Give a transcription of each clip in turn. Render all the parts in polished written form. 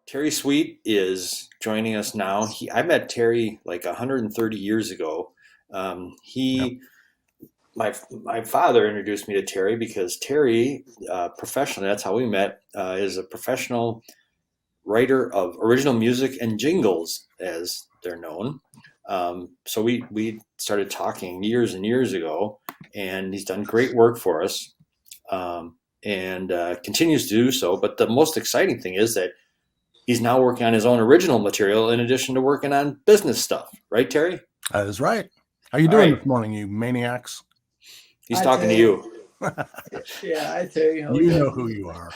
Terry Sweet is joining us now. I met Terry like 130 years ago. Yep. My father introduced me to Terry because Terry, professionally, that's how we met, is a professional writer of original music and jingles, as they're known. So we started talking years and years ago, and he's done great work for us, and continues to do so. But the most exciting thing is that he's now working on his own original material in addition to working on business stuff. Right, Terry? That is right. How you All doing right. this morning, you maniacs? He's Hi, talking to Terry. you. Yeah, I tell you how You know who you are.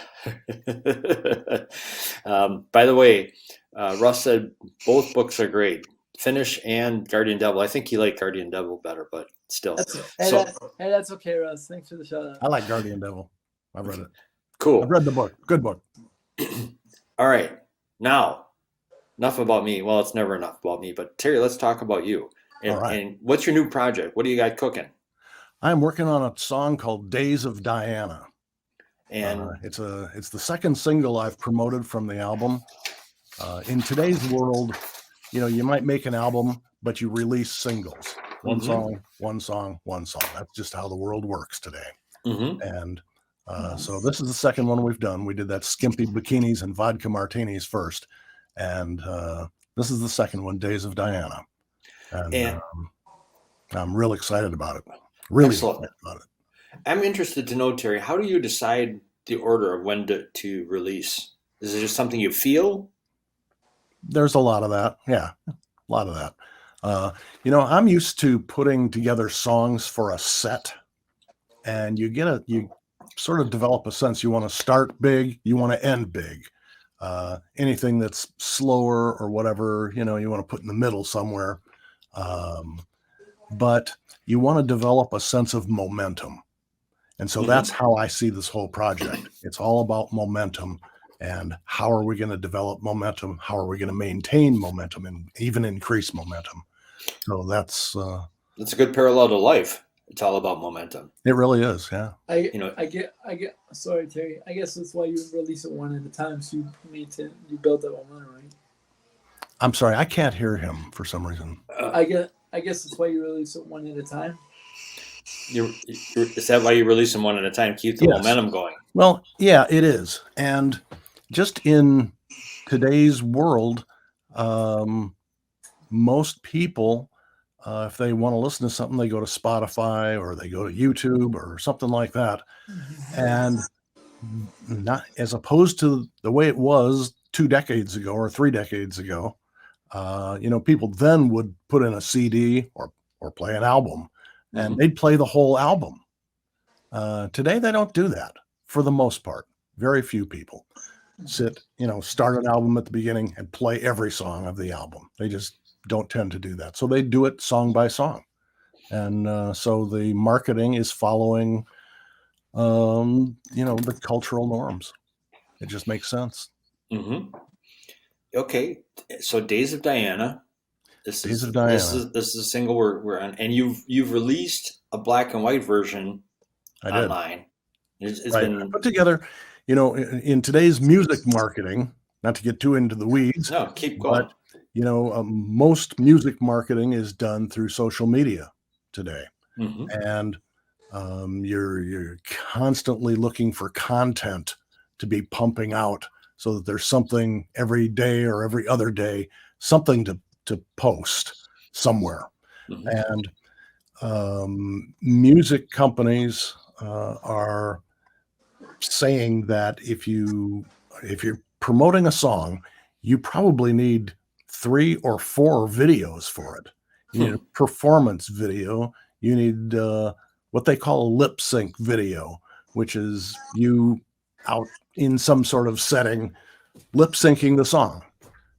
By the way, Russ said both books are great, Finish and Guardian Devil. I think he liked Guardian Devil better, but still. that's okay, Russ. Thanks for the shout out. I like Guardian Devil. I've read it. Cool. I've read the book. Good book. All right. Now, enough about me. Well, it's never enough about me, but Terry, let's talk about you. All right. And what's your new project? What do you got cooking? I'm working on a song called Days of Dyanna. And it's the second single I've promoted from the album. In today's world, you might make an album, but you release singles. One song, one song, one song. That's just how the world works today. And so this is the second one we've done. We did that Skimpy Bikinis and Vodka Martinis first. And this is the second one, Days of Dyanna. And I'm real excited about it. Really excited about it. I'm interested to know, Terry, how do you decide the order of when to release? Is it just something you feel? There's a lot of that. Yeah, a lot of that. I'm used to putting together songs for a set, and you sort of develop a sense. You want to start big, you want to end big. Anything that's slower or whatever, you want to put in the middle somewhere. But you want to develop a sense of momentum. And so that's how I see this whole project. It's all about momentum and how are we going to develop momentum? How are we going to maintain momentum and even increase momentum? So that's a good parallel to life. It's all about momentum. It really is. Yeah. I get, sorry, Terry. I guess that's why you release it one at a time. So you build that momentum, right? I'm sorry. I can't hear him for some reason. I guess that's why you release it one at a time. Is that why you release them one at a time? Keep the momentum going. Well, yeah, it is. And just in today's world, most people, if they want to listen to something, they go to Spotify or they go to YouTube or something like that. And not as opposed to the way it was 2 decades ago or 3 decades ago, people then would put in a CD or play an album. And they'd play the whole album. Today, they don't do that for the most part. Very few people start an album at the beginning and play every song of the album. They just don't tend to do that. So they do it song by song. And so the marketing is following, the cultural norms. It just makes sense. Okay. So Days of Dyanna. This is a single we're on, and you've released a black and white version online. It's been put together, in today's music marketing. Not to get too into the weeds. No, keep going. But most music marketing is done through social media today, and you're constantly looking for content to be pumping out, so that there's something every day or every other day, something to post somewhere. And music companies are saying that if you're promoting a song, you probably need 3 or 4 videos for it. You need a performance video. You need what they call a lip sync video, which is you out in some sort of setting lip syncing the song.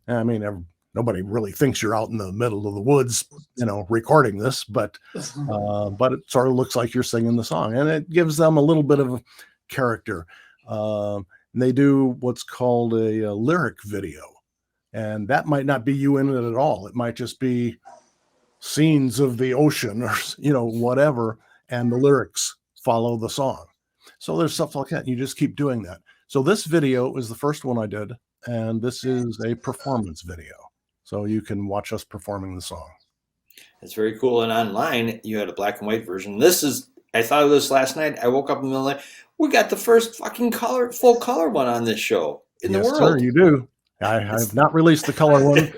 I mean, nobody really thinks you're out in the middle of the woods, recording this, but it sort of looks like you're singing the song, and it gives them a little bit of character. They do what's called a lyric video, and that might not be you in it at all. It might just be scenes of the ocean or, whatever, and the lyrics follow the song. So there's stuff like that. And you just keep doing that. So this video is the first one I did, and this is a performance video. So you can watch us performing the song. It's very cool. And online, you had a black and white version. I thought of this last night. I woke up in the middle of the night. We got the first fucking full color one on this show in the world. Sir, you do. I have not released the color one.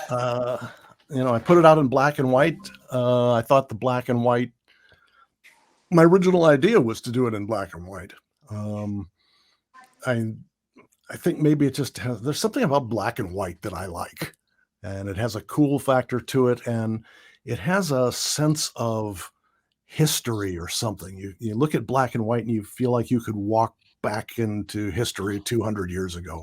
I put it out in black and white. I thought the black and white, my original idea was to do it in black and white. I think maybe it just there's something about black and white that I like, and it has a cool factor to it, and it has a sense of history or something. You look at black and white and you feel like you could walk back into history 200 years ago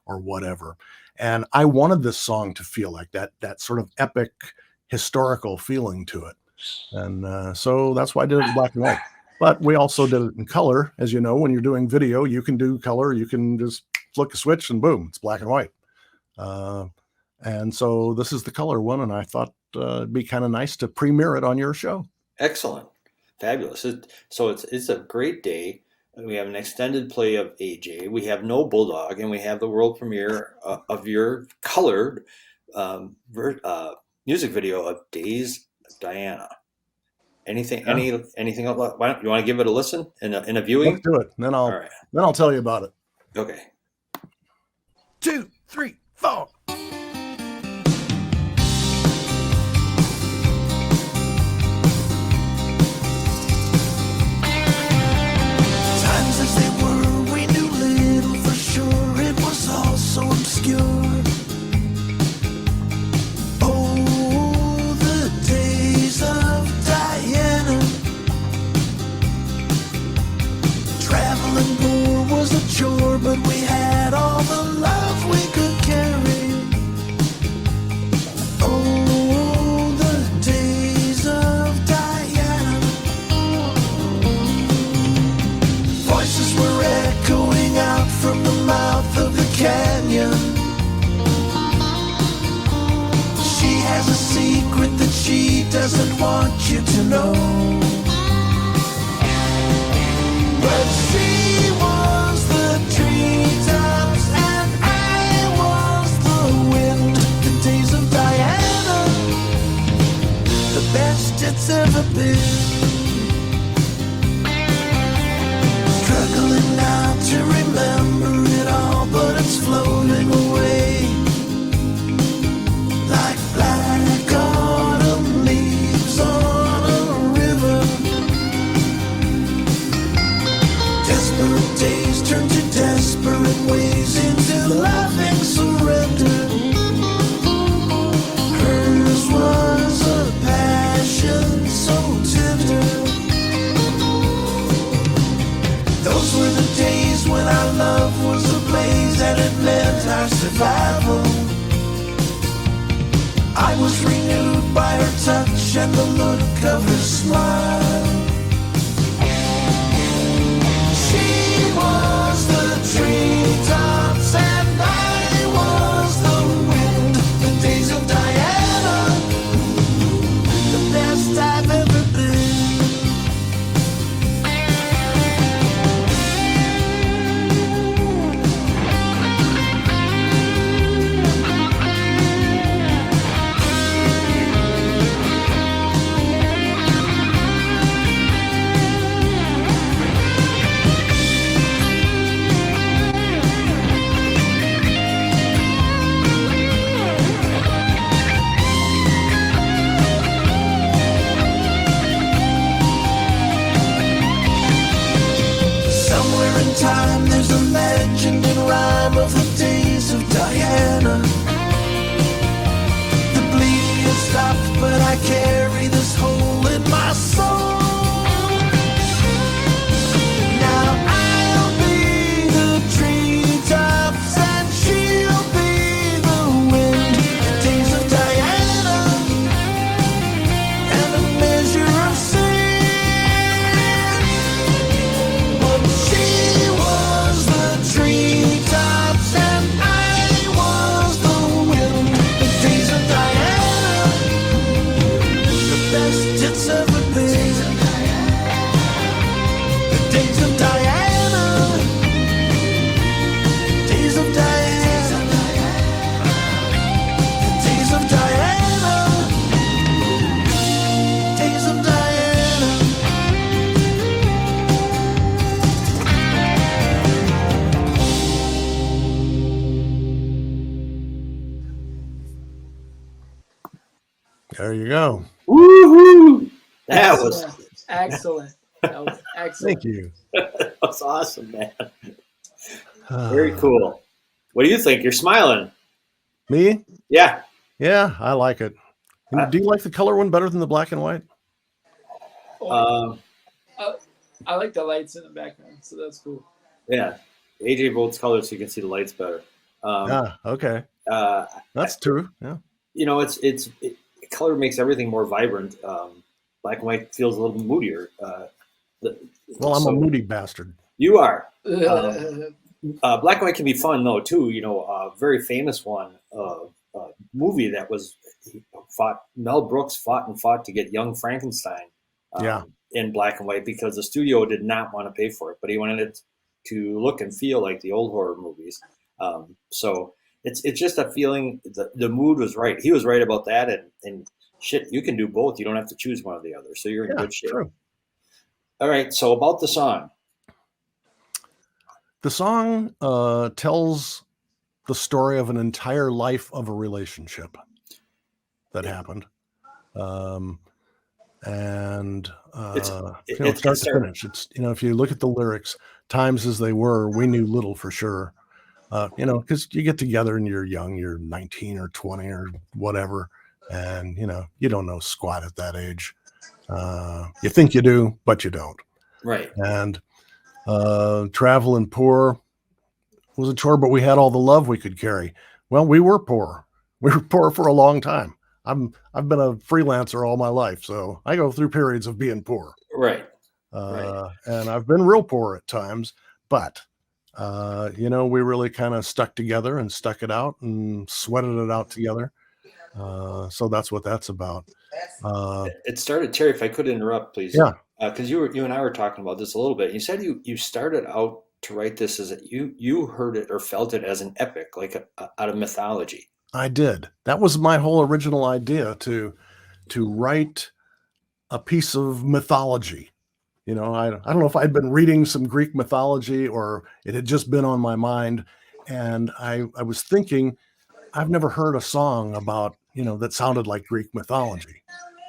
or whatever. And I wanted this song to feel like that sort of epic historical feeling to it. And so that's why I did it in black and white. But we also did it in color. As you know, when you're doing video, you can do color. You can just flick a switch and boom, it's black and white. And so this is the color one. And I thought it'd be kind of nice to premiere it on your show. Excellent. Fabulous. So it's a great day. We have an extended play of AJ. We have No Bulldog, and we have the world premiere of your colored music video of Days of Dyanna. Anything else? Why don't you want to give it a listen in a viewing? Let's do it. And then I'll tell you about it. Okay. 2, 3, 4. But we had all the love we could carry. Oh, the days of Dyanna. Voices were echoing out from the mouth of the canyon. She has a secret that she doesn't want you to know. But she was the treetops and I was the wind. The days of Dyanna, the best it's ever been. Struggling now to remember it all, but it's floating away like black autumn leaves on a river. Desperate days turn to desperate ways into loving surrender. Hers was a passion so tender. Those were the days when our love was ablaze and it meant our survival. I was renewed by her touch and the look of her smile. She was the treetops and I was the wind. The days of Dyanna, the best I've ever been. Somewhere in time there's a legend and rhyme of the days of Dyanna. The bleeding has stopped, but I carry this hole in my soul. Now I'll be the treetops and she'll be the wind. The days of Dyanna and a measure of sin. But she was the treetops and There you go. Woohoo! That was excellent. That was excellent. Thank you. that was awesome, man. Very cool. What do you think? You're smiling. Me? Yeah. Yeah, I like it. I- Do you like the color one better than the black and white? Oh, I like the lights in the background, so that's cool. Yeah. AJ Bolt's color so you can see the lights better. Okay. That's I- true. Yeah. You know, color makes everything more vibrant. Black and white feels a little moodier. Well, I'm a moody bastard. You are. Black and white can be fun though too. You know, a very famous one, movie that was Mel Brooks fought to get Young Frankenstein. In black and white because the studio did not want to pay for it, but he wanted it to look and feel like the old horror movies. So it's just a feeling. The mood was right. He was right about that, and shit, you can do both. You don't have to choose one or the other. So you're in good shape. True. All right. So about the song. The song tells the story of an entire life of a relationship that happened. And start to finish. It's, if you look at the lyrics, times as they were, we knew little for sure. Because you get together and you're young, you're 19 or 20 or whatever, and you don't know squat at that age. You think you do, but you don't. Right. And traveling poor was a chore, but we had all the love we could carry. Well, we were poor. We were poor for a long time. I've been a freelancer all my life, so I go through periods of being poor. Right. And I've been real poor at times, but we really kind of stuck together and stuck it out and sweated it out together. So that's what that's about. It started, Terry, if I could interrupt, please. Yeah. Because you and I were talking about this a little bit. You said you started out to write this as you heard it or felt it as an epic, like out of mythology. I did. That was my whole original idea, to write a piece of mythology. I don't know if I'd been reading some Greek mythology or it had just been on my mind. And I was thinking, I've never heard a song about, that sounded like Greek mythology.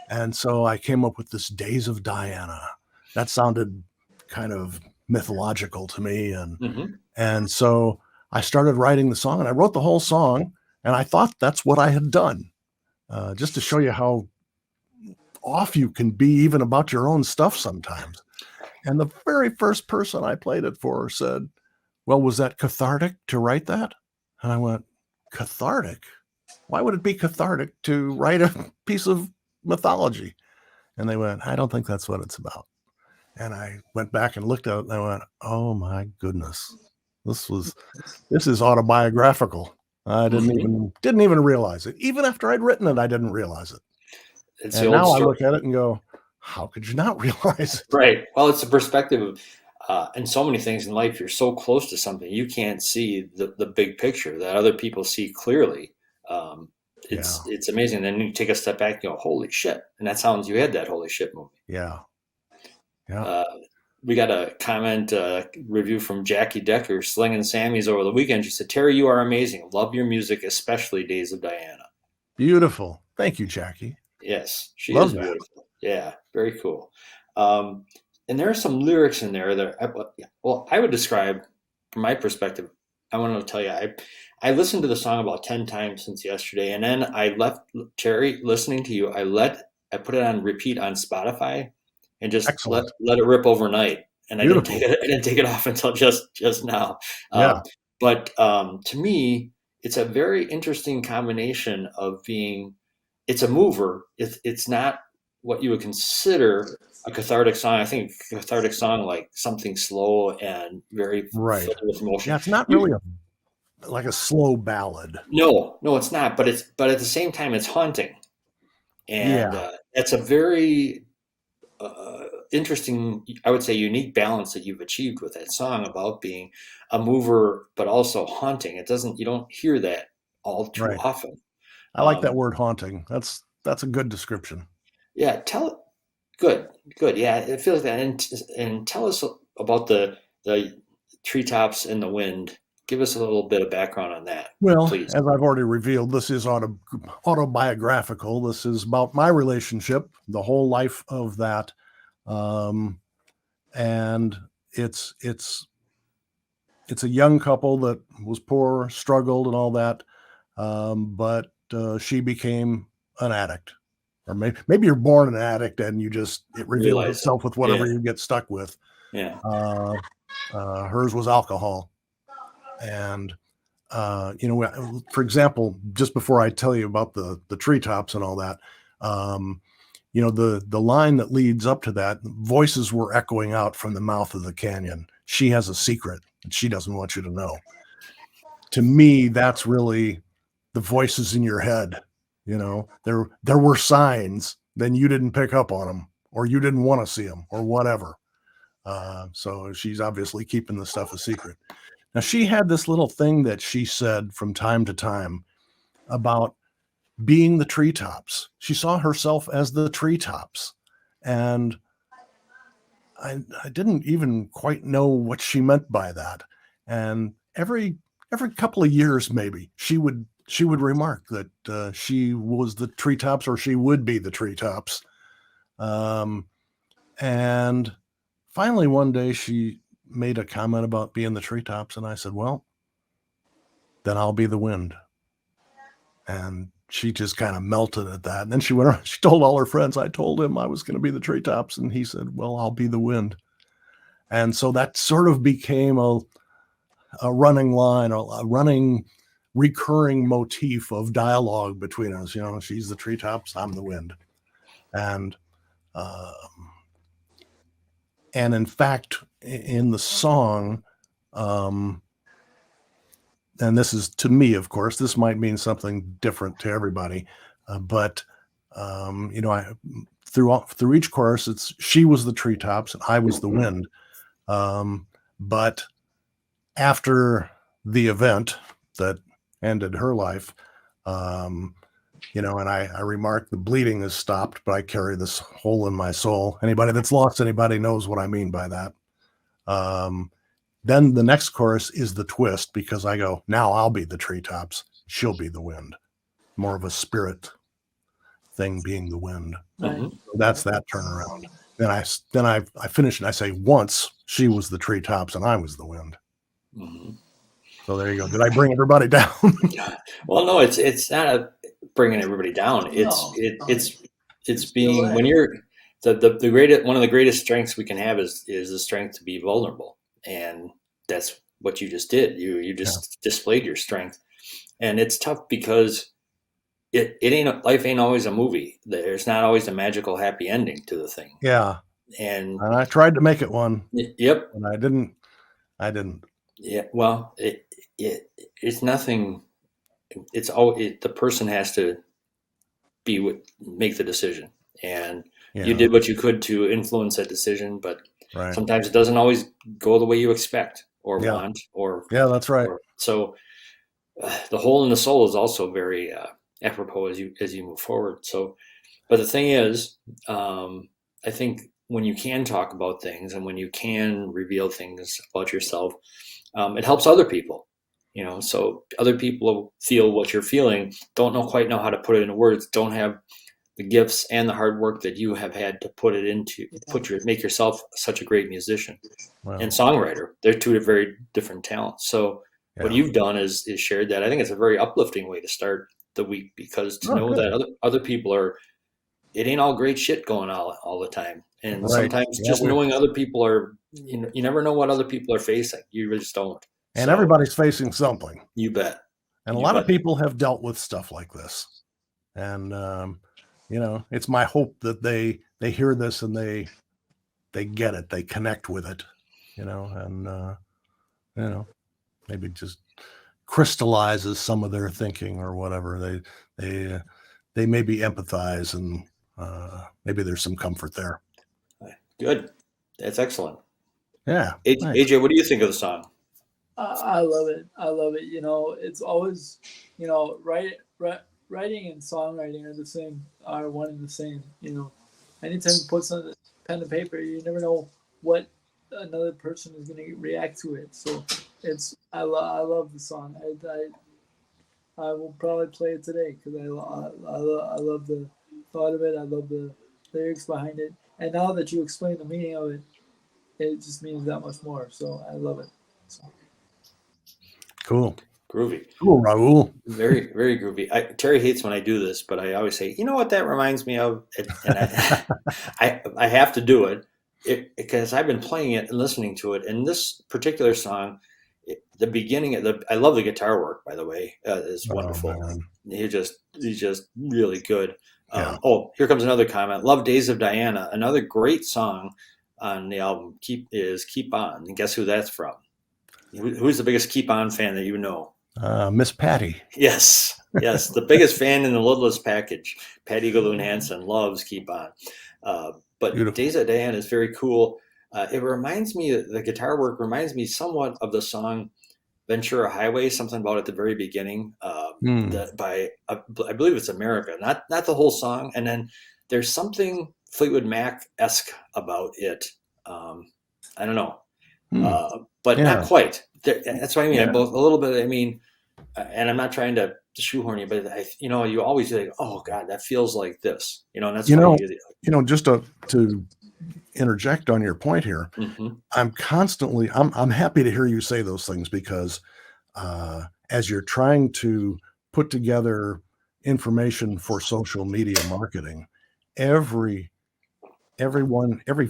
And so I came up with this Days of Dyanna. That sounded kind of mythological to me. And so I started writing the song, and I wrote the whole song. And I thought that's what I had done, just to show you how off you can be even about your own stuff sometimes. And the very first person I played it for said, well, was that cathartic to write that? And I went, cathartic? Why would it be cathartic to write a piece of mythology? And they went, I don't think that's what it's about. And I went back and looked at it and I went, oh my goodness, this is autobiographical. I didn't even realize it. Even after I'd written it, I didn't realize it. And now I look at it and go, how could you not realize it? Right. Well, it's a perspective of, in so many things in life, you're so close to something, you can't see the big picture that other people see clearly. It's amazing. Then you take a step back and go, holy shit. And that's how you had that holy shit movie. Yeah. We got a comment review from Jackie Decker, Slinging Sammy's over the weekend. She said, Terry, you are amazing. Love your music, especially Days of Dyanna. Beautiful. Thank you, Jackie. Yes, she Love is that. beautiful. Yeah, very cool. And there are some lyrics in there that, I would describe, from my perspective, I want to tell you, I listened to the song about 10 times since yesterday, and then I left, Terry, listening to you, I put it on repeat on Spotify, and just let it rip overnight. And I didn't take it off until just now. But to me, it's a very interesting combination of it's a mover. It's not what you would consider a cathartic song. I think a cathartic song, like something slow and very filled with emotion. Yeah, it's not really like a slow ballad. No, it's not. But at the same time, it's haunting. And it's a very interesting, I would say, unique balance that you've achieved with that song about being a mover, but also haunting. You don't hear that all too often. I like that word, haunting. That's a good description. Yeah. Good. Yeah. It feels like that. And tell us about the treetops and the wind. give us a little bit of background on that, Well, please. as I've already revealed, this is autobiographical. This is about my relationship, the whole life of that, and it's a young couple that was poor, struggled, and all that, but she became an addict, or maybe you're born an addict and it reveals Realize it. itself with whatever Yeah. you get stuck with. Yeah. Hers was alcohol, and for example, just before I tell you about the treetops and all that, the line that leads up to that, voices were echoing out from the mouth of the canyon. She has a secret that she doesn't want you to know. To me, that's really the voices in your head. There were signs, then you didn't pick up on them, or you didn't want to see them, or whatever. So she's obviously keeping the stuff a secret. Now, she had this little thing that she said from time to time about being the treetops. She saw herself as the treetops. And I didn't even quite know what she meant by that. And every couple of years, maybe, she would remark that she was the treetops, or she would be the treetops. And finally, one day, she made a comment about being the treetops, and I said, well, then I'll be the wind. And she just kind of melted at that. And then she went around, she told all her friends, I told him I was going to be the treetops. And he said, well, I'll be the wind. And so that sort of became a running line, a running recurring motif of dialogue between us. She's the treetops, I'm the wind. And in fact, in the song, and this is, to me, of course, this might mean something different to everybody, but I through each chorus, it's she was the treetops and I was the wind. But after the event that ended her life, and I remarked the bleeding has stopped, but I carry this hole in my soul. Anybody that's lost anybody knows what I mean by that. Then the next chorus is the twist, because I go, now I'll be the treetops, she'll be the wind. More of a spirit thing, being the wind. Right. So that's that turnaround. Then I finish and I say, once she was the treetops and I was the wind. Mm-hmm. So there you go. Did I bring everybody down? Well, no, it's not bringing everybody down. It's being, when you're the greatest, one of the greatest strengths we can have is the strength to be vulnerable, and that's what you just did. You just displayed your strength, and it's tough because life ain't always a movie. There's not always a magical happy ending to the thing. Yeah, and I tried to make it one. Yep, and I didn't. Yeah, well, it's nothing. It's the person has to make the decision, and you did what you could to influence that decision, but right. Sometimes it doesn't always go the way you expect or want, or that's right. So the hole in the soul is also very apropos as you move forward. So, but the thing is, I think when you can talk about things and when you can reveal things about yourself, it helps other people. So other people feel what you're feeling, don't quite know how to put it into words, don't have the gifts and the hard work that you have had to put it into, make yourself such a great musician and songwriter. They're two very different talents. So what you've done is shared that. I think it's a very uplifting way to start the week, because to know that other people it ain't all great shit going on all the time. And sometimes just knowing other people you never know what other people are facing. You just don't. And everybody's facing something. You bet. And a lot of people have dealt with stuff like this. And, it's my hope that they hear this and they get it. They connect with it, and, maybe just crystallizes some of their thinking or whatever. They maybe empathize, and maybe there's some comfort there. Good. That's excellent. Yeah. AJ, what do you think of the song? I love it. It's always, writing and songwriting are one and the same. Anytime you put some pen to paper, you never know what another person is going to react to it. So I love the song. I will probably play it today because I love the thought of it. I love the lyrics behind it. And now that you explain the meaning of it, it just means that much more. So I love it. So, Cool. Groovy. Cool, Raul. Very, very groovy. Terry hates when I do this, but I always say, you know what that reminds me of? And I have to do it because I've been playing it and listening to it. And this particular song, the beginning of I love the guitar work, by the way, is wonderful. Man. He's just really good. Yeah. Oh, here comes another comment. Love Days of Dyanna. Another great song on the album Keep On. And guess who that's from? Who's the biggest Keep On fan that you know? Miss Patty. Yes. The biggest fan in the Littlest Package. Patty Galoon Hansen loves Keep On. But Beautiful. Days of Dyanna is very cool. It reminds me, the guitar work reminds me somewhat of the song Ventura Highway, something about at the very beginning by I believe it's America, not the whole song. And then there's something Fleetwood Mac-esque about it. I don't know, but not quite. That's what I mean. Yeah. Both a little bit. I mean, and I'm not trying to shoehorn you, but you always think, oh God, that feels like this, and that's just to interject on your point here. Mm-hmm. I'm happy to hear you say those things because as you're trying to put together information for social media marketing, every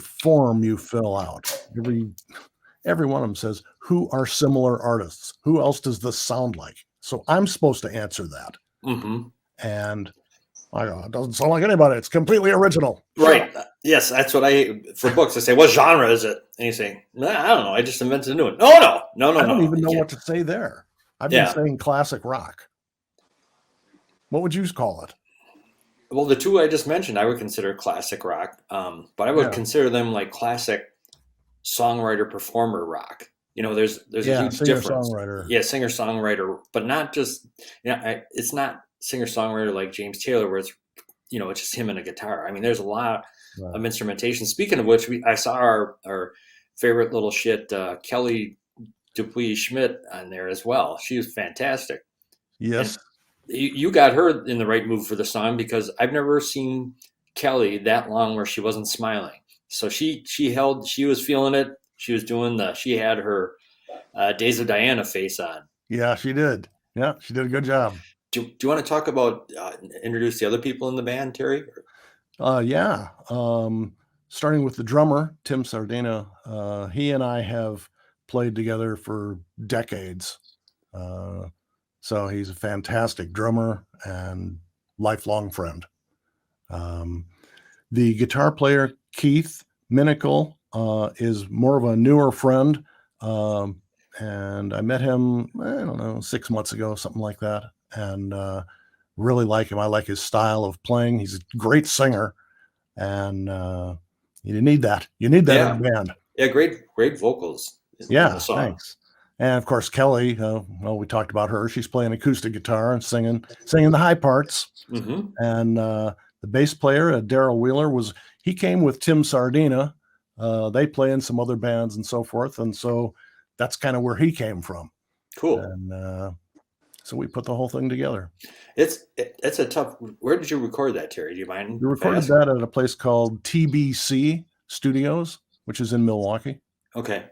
form you fill out, every one of them says, who are similar artists? Who else does this sound like? So I'm supposed to answer that. Mm-hmm. And it doesn't sound like anybody. It's completely original. Right. Yes, that's what for books. I say, what genre is it? And you say, I don't know. I just invented a new one. No. I don't even know what to say there. I've been saying classic rock. What would you call it? Well, the two I just mentioned, I would consider classic rock, but I would consider them like classic songwriter-performer rock. There's a huge difference. Singer-songwriter. Yeah, singer-songwriter, but not just, it's not singer-songwriter like James Taylor where it's just him and a guitar. I mean, there's a lot of instrumentation. Speaking of which, I saw our favorite little shit, Kelly Dupuis Schmidt on there as well. She was fantastic. Yes. And you got her in the right mood for the song because I've never seen Kelly that long where she wasn't smiling. So she was feeling it. She was she had her Days of Dyanna face on. Yeah, she did. Yeah, she did a good job. Do you want to talk about introduce the other people in the band, Terry? Yeah. Starting with the drummer, Tim Sardina. He and I have played together for decades. So he's a fantastic drummer and lifelong friend. The guitar player, Keith Minicle, is more of a newer friend. And I met him, 6 months ago, something like that. And really like him. I like his style of playing. He's a great singer. And you need that. You need that in a band. Yeah, great vocals. Yeah, thanks. And of course, Kelly, we talked about her. She's playing acoustic guitar and singing the high parts. Mm-hmm. And the bass player, Daryl Wheeler, he came with Tim Sardina. They play in some other bands and so forth. And so that's kind of where he came from. Cool. And so we put the whole thing together. It's a tough. Where did you record that, Terry? Do you mind? We recorded that at a place called TBC Studios, which is in Milwaukee. Okay.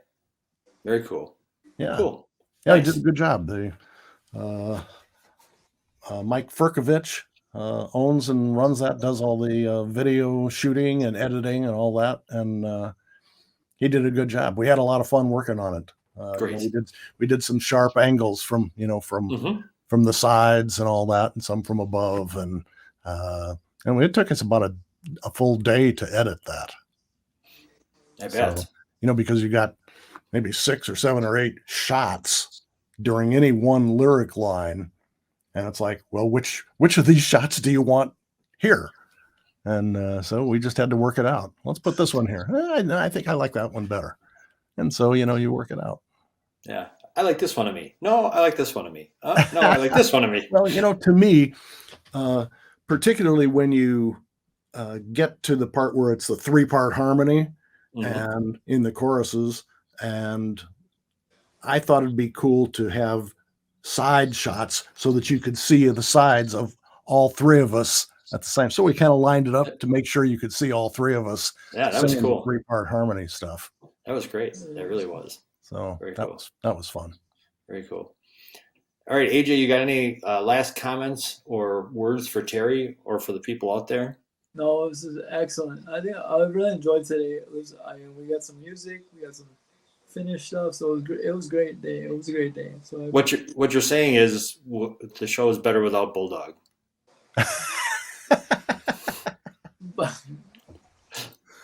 Very cool. Yeah. Cool. Yeah, Nice. He did a good job. Mike Furkovich owns and runs that, does all the video shooting and editing and all that. And he did a good job. We had a lot of fun working on it. Great. We did some sharp angles from the sides and all that, and some from above. And it took us about a full day to edit that. I bet. So, because you got maybe 6 or 7 or 8 shots during any one lyric line. And it's like, well, which of these shots do you want here? And so we just had to work it out. Let's put this one here. I think I like that one better. And so, you work it out. Yeah. I like this one of me. No, I like this one of me. No, I like this one of me. Well, to me, particularly when you get to the part where it's the 3-part harmony, Mm-hmm. and in the choruses, and I thought it'd be cool to have side shots so that you could see the sides of all three of us at the same. So we kind of lined it up to make sure you could see all three of us. Yeah, that was singing the cool. 3-part harmony stuff. That was great. That really was. So Very that cool. was fun. Very cool. All right, AJ, you got any last comments or words for Terry or for the people out there? No, this is excellent. I think I really enjoyed today. We got some music, we got some finished stuff, so it was great day. It was a great day. So What you're saying is the show is better without Bulldog.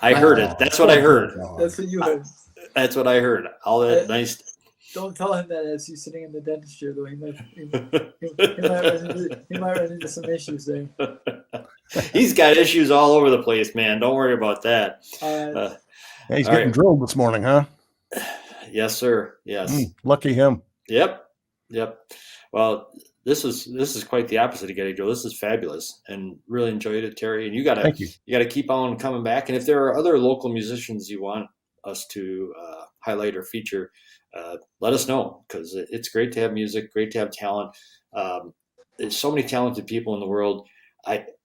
I heard it. That's what I heard. That's what you heard. That's what I heard. All that nice. Don't tell him that as he's sitting in the dentist chair, though. He might run into some issues there. He's got issues all over the place, man. Don't worry about that. Yeah, he's getting drilled this morning, huh? Yes, sir. Yes. Lucky him. Yep. Well, this is quite the opposite of getting drilled. This is fabulous, and really enjoyed it, Terry. And you gotta keep on coming back. And if there are other local musicians you want us to highlight or feature, let us know, because it's great to have music, great to have talent. There's so many talented people in the world.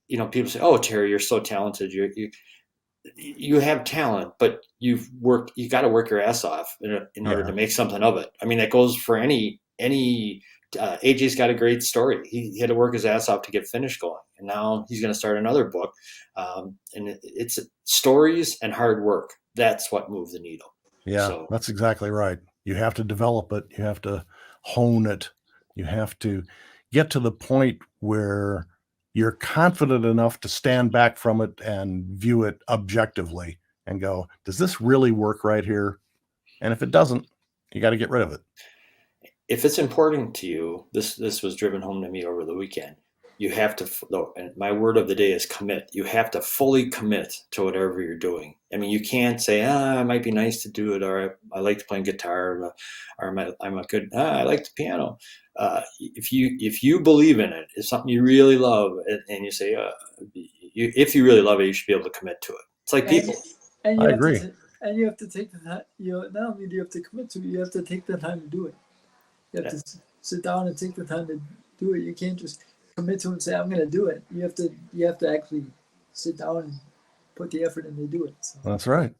People say, "Oh, Terry, you're so talented. You have talent, but you got to work your ass off in order to make something of it." I mean, that goes for any. AJ's got a great story. He had to work his ass off to get Finish going, and now he's going to start another book. And it's stories and hard work. That's what moves the needle. Yeah, so, that's exactly right. You have to develop it. You have to hone it. You have to get to the point where you're confident enough to stand back from it and view it objectively and go, does this really work right here? And if it doesn't, you got to get rid of it. If it's important to you, this was driven home to me over the weekend. You have to, and my word of the day is commit. You have to fully commit to whatever you're doing. I mean, you can't say, it might be nice to do it, or I like to play guitar, or I'm a good, I like the piano. If you believe in it, it's something you really love, and you say, if you really love it, you should be able to commit to it. It's like people. And I agree. And you have to take the time. Not only do you have to commit to it, you have to take the time to do it. You have to sit down and take the time to do it. You can't just commit to it and say, I'm going to do it. You have to actually sit down and put the effort in to do it. So. That's right.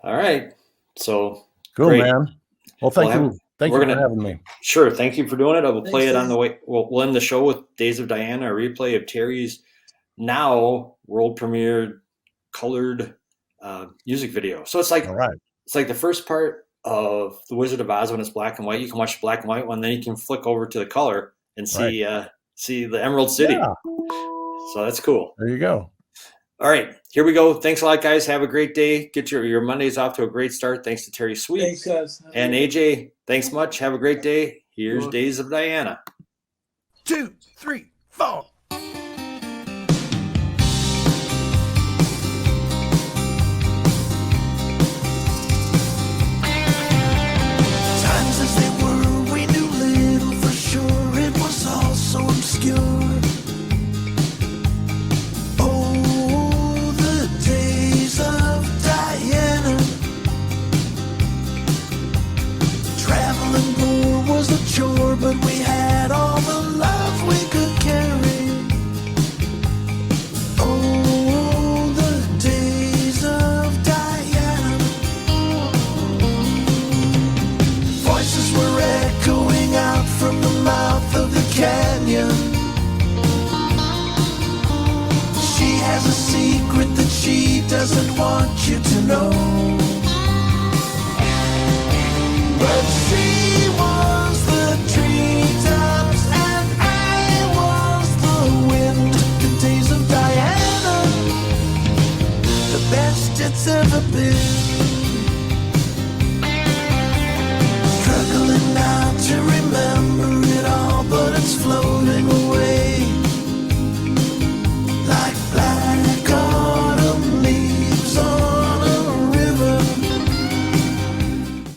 All right. So cool, great. Man. Well, thank you. Thank you for having me. Sure. Thank you for doing it. I will play it on the way. We'll end the show with Days of Dyanna, a replay of Terry's now world premiere colored music video. So it's like, it's like the first part of The Wizard of Oz when it's black and white. You can watch the black and white one, then you can flick over to the color and see the Emerald City. Yeah. So that's cool. There you go. All right, here we go. Thanks a lot, guys. Have a great day. Get your Mondays off to a great start. Thanks to Terry Sweet. Thanks, guys. And AJ, thanks much. Have a great day. Here's Days of Dyanna. 2, 3, 4. But we had all the love we could carry. Oh, the days of Dyanna. Voices were echoing out from the mouth of the canyon. She has a secret that she doesn't want you to know.